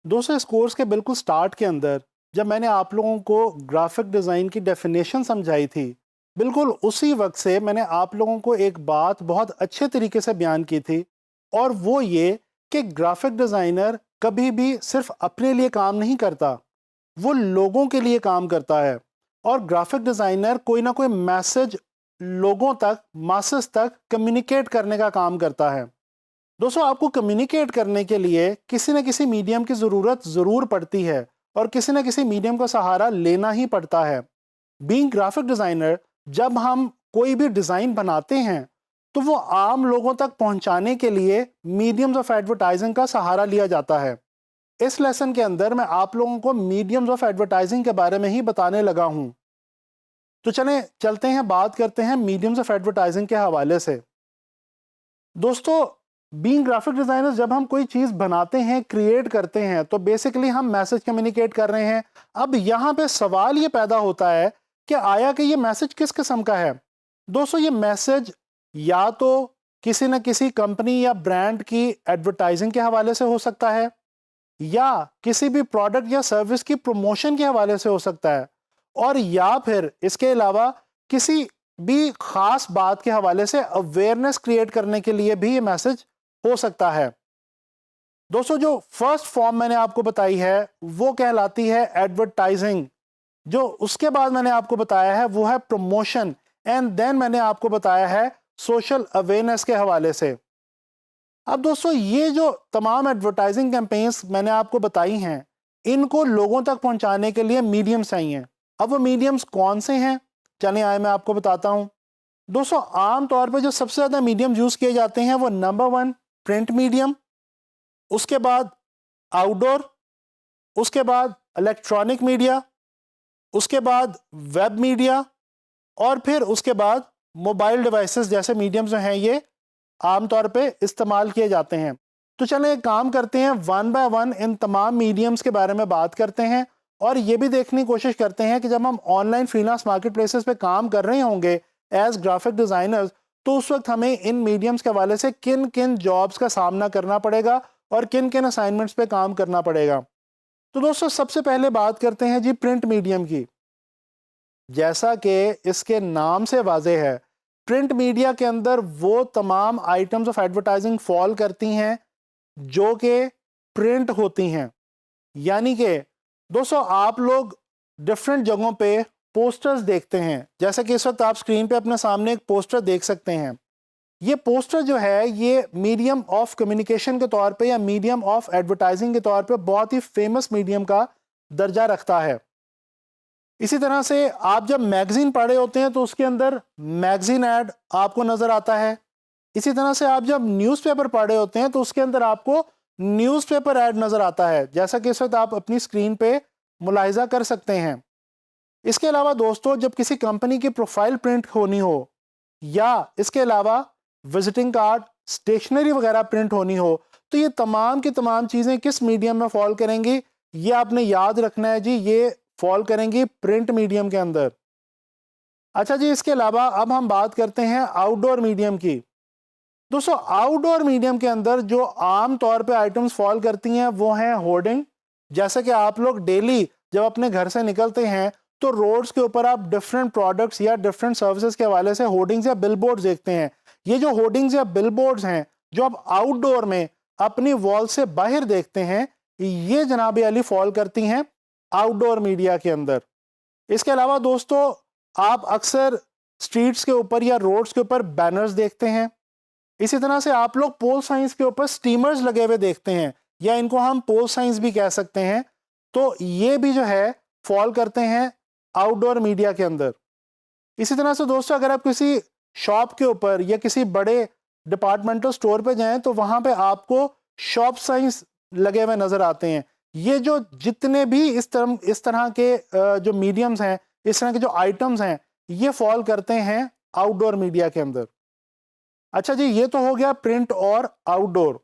दोस्तों, इस कोर्स के बिल्कुल स्टार्ट के अंदर जब मैंने आप लोगों को ग्राफिक डिज़ाइन की डेफिनेशन समझाई थी, बिल्कुल उसी वक्त से मैंने आप लोगों को एक बात बहुत अच्छे तरीके से बयान की थी, और वो ये कि ग्राफिक डिज़ाइनर कभी भी सिर्फ अपने लिए काम नहीं करता, वो लोगों के लिए काम करता है। और ग्राफिक डिज़ाइनर कोई ना कोई मैसेज लोगों तक, मासेस तक कम्युनिकेट करने का काम करता है। दोस्तों, आपको कम्युनिकेट करने के लिए किसी न किसी मीडियम की ज़रूरत ज़रूर पड़ती है, और किसी न किसी मीडियम का सहारा लेना ही पड़ता है। बीइंग ग्राफिक डिज़ाइनर, जब हम कोई भी डिज़ाइन बनाते हैं तो वो आम लोगों तक पहुंचाने के लिए मीडियम्स ऑफ एडवर्टाइजिंग का सहारा लिया जाता है। इस लेसन के अंदर मैं आप लोगों को मीडियम्स ऑफ एडवर्टाइजिंग के बारे में ही बताने लगा हूं। तो चलें चलते हैं, बात करते हैं मीडियम्स ऑफ एडवर्टाइजिंग के हवाले से। दोस्तों, बीइंग ग्राफिक डिजाइनर, जब हम कोई चीज बनाते हैं, क्रिएट करते हैं, तो बेसिकली हम मैसेज कम्युनिकेट कर रहे हैं। अब यहाँ पे सवाल ये पैदा होता है कि आया कि ये मैसेज किस किस्म का है। दोस्तों, ये मैसेज या तो किसी न किसी कंपनी या ब्रांड की एडवर्टाइजिंग के हवाले से हो सकता है, या किसी भी प्रोडक्ट या सर्विस की प्रमोशन के हवाले से हो सकता है, और या फिर इसके अलावा किसी भी खास बात के हवाले से अवेयरनेस क्रिएट करने के लिए भी ये मैसेज हो सकता है। दोस्तों, जो फर्स्ट फॉर्म मैंने आपको बताई है वो कहलाती है एडवर्टाइजिंग। जो उसके बाद मैंने आपको बताया है वो है प्रमोशन, एंड देन मैंने आपको बताया है सोशल अवेयरनेस के हवाले से। अब दोस्तों, ये जो तमाम एडवर्टाइजिंग कैंपेन्स मैंने आपको बताई हैं, इनको लोगों तक पहुंचाने के लिए मीडियम्स चाहिए। अब वो मीडियम्स कौन से हैं, चलिए आए मैं आपको बताता हूं। दोस्तों, आम तौर पे जो सबसे ज़्यादा मीडियम यूज़ किए जाते हैं वो नंबर 1 प्रिंट मीडियम, उसके बाद आउटडोर, उसके बाद इलेक्ट्रॉनिक मीडिया, उसके बाद वेब मीडिया, और फिर उसके बाद मोबाइल डिवाइसेस जैसे मीडियम जो हैं ये आमतौर पे इस्तेमाल किए जाते हैं। तो चलें एक काम करते हैं, वन बाय वन इन तमाम मीडियम्स के बारे में बात करते हैं, और ये भी देखने की कोशिश करते हैं कि जब हम ऑनलाइन फ्रीलांस मार्केट प्लेसेस पे काम कर रहे होंगे एज ग्राफिक डिज़ाइनर्स, तो उस वक्त हमें इन मीडियम्स के हवाले से किन किन जॉब्स का सामना करना पड़ेगा और किन किन असाइनमेंट्स पे काम करना पड़ेगा। तो दोस्तों, सबसे पहले बात करते हैं जी प्रिंट मीडियम की। जैसा कि इसके नाम से वाज़ेह है, प्रिंट मीडिया के अंदर वो तमाम आइटम्स ऑफ एडवर्टाइजिंग फॉल करती हैं जो कि प्रिंट होती हैं। यानी कि दोस्तों, आप लोग डिफरेंट जगहों पे पोस्टर्स देखते हैं, जैसे कि इस वक्त आप स्क्रीन पे अपने सामने एक पोस्टर देख सकते हैं। ये पोस्टर जो है ये मीडियम ऑफ कम्युनिकेशन के तौर पे या मीडियम ऑफ एडवर्टाइजिंग के तौर पे बहुत ही फेमस मीडियम का दर्जा रखता है। इसी तरह से आप जब मैगजीन पढ़ रहे होते हैं तो उसके अंदर मैगजीन ऐड आपको नजर आता है। इसी तरह से आप जब न्यूज़पेपर पढ़ रहे होते हैं तो उसके अंदर आपको न्यूज़पेपर ऐड नजर आता है, जैसा कि इस वक्त आप अपनी स्क्रीन पे मुलाहिजा कर सकते हैं। इसके अलावा दोस्तों, जब किसी कंपनी की प्रोफाइल प्रिंट होनी हो, या इसके अलावा विजिटिंग कार्ड, स्टेशनरी वगैरह प्रिंट होनी हो, तो ये तमाम की तमाम चीज़ें किस मीडियम में फॉल करेंगी, ये आपने याद रखना है जी, ये फॉल करेंगी प्रिंट मीडियम के अंदर। अच्छा जी, इसके अलावा अब हम बात करते हैं आउटडोर मीडियम की। दोस्तों, आउटडोर मीडियम के अंदर जो आम तौर पे आइटम्स फॉल करती हैं वो हैं होर्डिंग। जैसे कि आप लोग डेली जब अपने घर से निकलते हैं तो रोड्स के ऊपर आप डिफरेंट प्रोडक्ट्स या डिफरेंट सर्विसेज के हवाले से होर्डिंग्स या बिलबोर्ड्स देखते हैं। ये जो होर्डिंग्स या बिलबोर्ड्स हैं जो आप आउटडोर में अपनी वॉल से बाहर देखते हैं, ये जनाब अली फॉल करती हैं आउटडोर मीडिया के अंदर। इसके अलावा दोस्तों, आप अक्सर स्ट्रीट्स के ऊपर या रोड्स के ऊपर बैनर्स देखते हैं। इसी तरह से आप लोग पोल साइंस के ऊपर स्टीमर्स लगे हुए देखते हैं, या इनको हम पोल साइंस भी कह सकते हैं। तो ये भी जो है फॉल करते हैं आउटडोर मीडिया के अंदर। इसी तरह से दोस्तों, अगर आप किसी शॉप के ऊपर या किसी बड़े डिपार्टमेंटल स्टोर पे जाएं तो वहां पे आपको शॉप साइंस लगे हुए नजर आते हैं। ये जो जितने भी इस तरह के जो मीडियम्स हैं, इस तरह के जो आइटम्स हैं, ये फॉल करते हैं आउटडोर मीडिया के अंदर। अच्छा जी, ये तो हो गया प्रिंट और आउटडोर।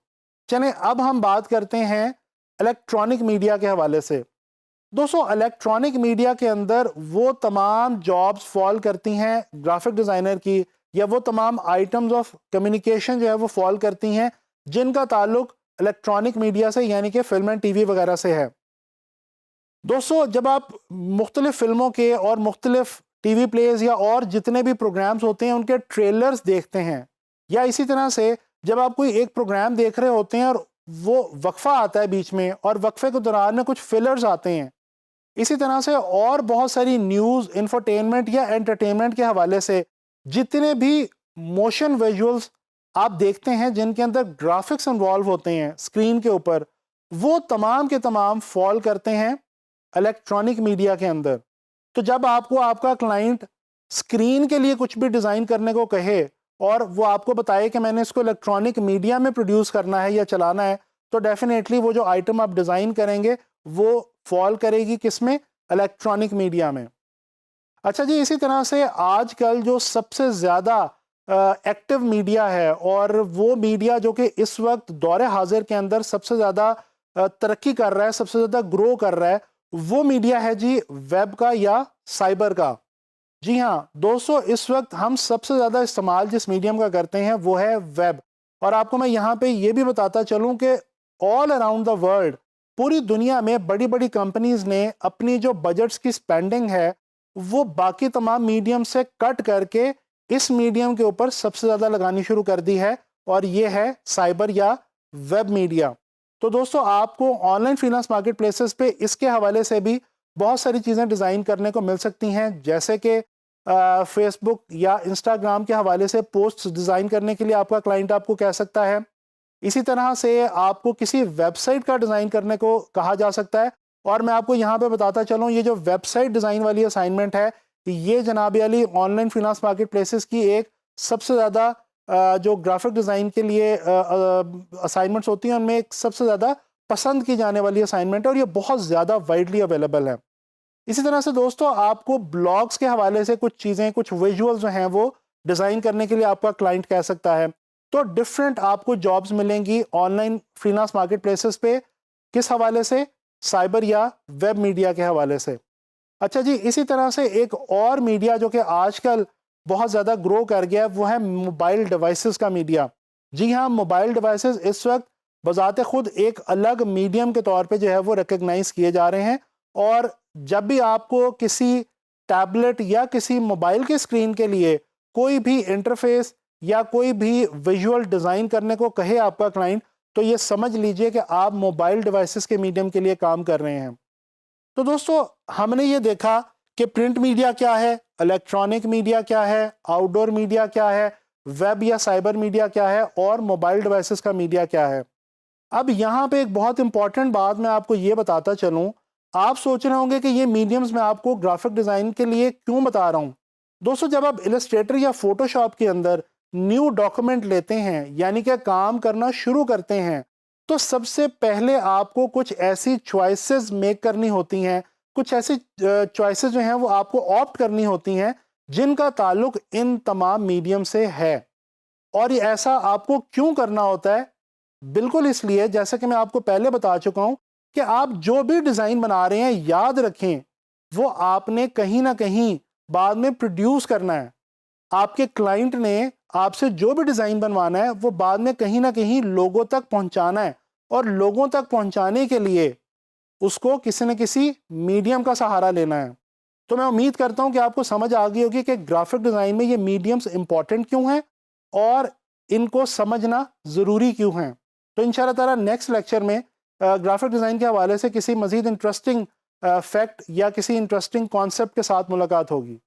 चलें अब हम बात करते हैं इलेक्ट्रॉनिक मीडिया के हवाले से। दोस्तों, इलेक्ट्रॉनिक मीडिया के अंदर वो तमाम जॉब्स फॉल करती हैं ग्राफिक डिज़ाइनर की, या वो तमाम आइटम्स ऑफ कम्युनिकेशन जो है वो फॉल करती हैं जिनका ताल्लुक इलेक्ट्रॉनिक मीडिया से यानी कि फिल्म एंड टीवी वगैरह से है। दोस्तों जब आप मुख्तलिफ फिल्मों के और मुख्तलिफ टीवी प्लेज या और जितने भी प्रोग्राम्स होते हैं उनके ट्रेलर्स देखते हैं, या इसी तरह से जब आप कोई एक प्रोग्राम देख रहे होते हैं और वो वक्फा आता है बीच में और वक्फे के दौरान में कुछ फिलर्स आते हैं, इसी तरह से और बहुत सारी न्यूज़, इंफोटेनमेंट या एंटरटेनमेंट के हवाले से जितने भी मोशन विजुअल्स आप देखते हैं जिनके अंदर ग्राफिक्स इन्वॉल्व होते हैं स्क्रीन के ऊपर, वो तमाम के तमाम फॉल करते हैं इलेक्ट्रॉनिक मीडिया के अंदर। तो जब आपको आपका क्लाइंट स्क्रीन के लिए कुछ भी डिज़ाइन करने को कहे और वो आपको बताए कि मैंने इसको इलेक्ट्रॉनिक मीडिया में प्रोड्यूस करना है या चलाना है, तो डेफिनेटली वो जो आइटम आप डिज़ाइन करेंगे वो फॉल करेगी किसमें? इलेक्ट्रॉनिक मीडिया में। अच्छा जी, इसी तरह से आजकल जो सबसे ज़्यादा एक्टिव मीडिया है और वो मीडिया जो कि इस वक्त दौरे हाजिर के अंदर सबसे ज़्यादा तरक्की कर रहा है, सबसे ज़्यादा ग्रो कर रहा है, वो मीडिया है जी वेब का या साइबर का। जी हाँ दोस्तों, इस वक्त हम सबसे ज़्यादा इस्तेमाल जिस मीडियम का करते हैं वो है वेब। और आपको मैं यहाँ पे ये भी बताता चलूँ कि ऑल अराउंड द वर्ल्ड, पूरी दुनिया में बड़ी बड़ी कंपनीज ने अपनी जो बजट्स की स्पेंडिंग है वो बाकी तमाम मीडियम से कट करके इस मीडियम के ऊपर सबसे ज़्यादा लगानी शुरू कर दी है, और ये है साइबर या वेब मीडिया। तो दोस्तों आपको ऑनलाइन फ्रीलांस मार्केट प्लेसेस पे इसके हवाले से भी बहुत सारी चीज़ें डिज़ाइन करने को मिल सकती हैं, जैसे कि फेसबुक या इंस्टाग्राम के हवाले से पोस्ट डिज़ाइन करने के लिए आपका क्लाइंट आपको कह सकता है। इसी तरह से आपको किसी वेबसाइट का डिज़ाइन करने को कहा जा सकता है। और मैं आपको यहाँ पे बताता चलूँ, ये जो वेबसाइट डिज़ाइन वाली असाइनमेंट है, ये जनाब Ali online finance market places की एक सबसे ज़्यादा जो ग्राफिक डिज़ाइन के लिए असाइनमेंट्स होती हैं उनमें एक सबसे ज़्यादा पसंद की जाने वाली असाइनमेंट है, और ये बहुत ज़्यादा वाइडली अवेलेबल है। इसी तरह से दोस्तों आपको ब्लॉग्स के हवाले से कुछ चीज़ें, कुछ विजुअल्स जो हैं वो डिज़ाइन करने के लिए आपका क्लाइंट कह सकता है। तो डिफरेंट आपको जॉब्स मिलेंगी ऑनलाइन फ्रीलांस मार्केट प्लेसेस पे, किस हवाले से? साइबर या वेब मीडिया के हवाले से। अच्छा जी, इसी तरह से एक और मीडिया जो कि आजकल बहुत ज़्यादा ग्रो कर गया है वो है मोबाइल डिवाइसेस का मीडिया। जी हाँ, मोबाइल डिवाइसेस इस वक्त बजाते खुद एक अलग मीडियम के तौर पे जो है वो रिकग्नाइज किए जा रहे हैं, और जब भी आपको किसी टैबलेट या किसी मोबाइल के स्क्रीन के लिए कोई भी इंटरफेस या कोई भी विजुअल डिज़ाइन करने को कहे आपका क्लाइंट, तो ये समझ लीजिए कि आप मोबाइल डिवाइसेस के मीडियम के लिए काम कर रहे हैं। तो दोस्तों हमने ये देखा कि प्रिंट मीडिया क्या है, इलेक्ट्रॉनिक मीडिया क्या है, आउटडोर मीडिया क्या है, वेब या साइबर मीडिया क्या है, और मोबाइल डिवाइसेस का मीडिया क्या है। अब यहाँ पे एक बहुत इंपॉर्टेंट बात मैं आपको ये बताता चलूँ। आप सोच रहे होंगे कि ये मीडियम्स मैं आपको ग्राफिक डिज़ाइन के लिए क्यों बता रहा हूँ। दोस्तों जब आप इलस्ट्रेटर या फोटोशॉप के अंदर न्यू डॉक्यूमेंट लेते हैं, यानी कि काम करना शुरू करते हैं, तो सबसे पहले आपको कुछ ऐसी चॉइसेस मेक करनी होती हैं, कुछ ऐसी चॉइसेस जो हैं वो आपको ऑप्ट करनी होती हैं जिनका ताल्लुक इन तमाम मीडियम से है। और ये ऐसा आपको क्यों करना होता है? बिल्कुल इसलिए, जैसे कि मैं आपको पहले बता चुका हूं, कि आप जो भी डिज़ाइन बना रहे हैं याद रखें वो आपने कहीं ना कहीं बाद में प्रोड्यूस करना है। आपके क्लाइंट ने आपसे जो भी डिज़ाइन बनवाना है वो बाद में कहीं ना कहीं लोगों तक पहुंचाना है, और लोगों तक पहुंचाने के लिए उसको किसी न किसी मीडियम का सहारा लेना है। तो मैं उम्मीद करता हूं कि आपको समझ आ गई होगी कि ग्राफिक डिज़ाइन में ये मीडियम्स इंपॉर्टेंट क्यों हैं और इनको समझना ज़रूरी क्यों है। तो इंशाल्लाह ताला नेक्स्ट लेक्चर में ग्राफिक डिज़ाइन के हवाले से किसी मज़ीद इंटरेस्टिंग फैक्ट या किसी इंटरेस्टिंग कॉन्सेप्ट के साथ मुलाकात होगी।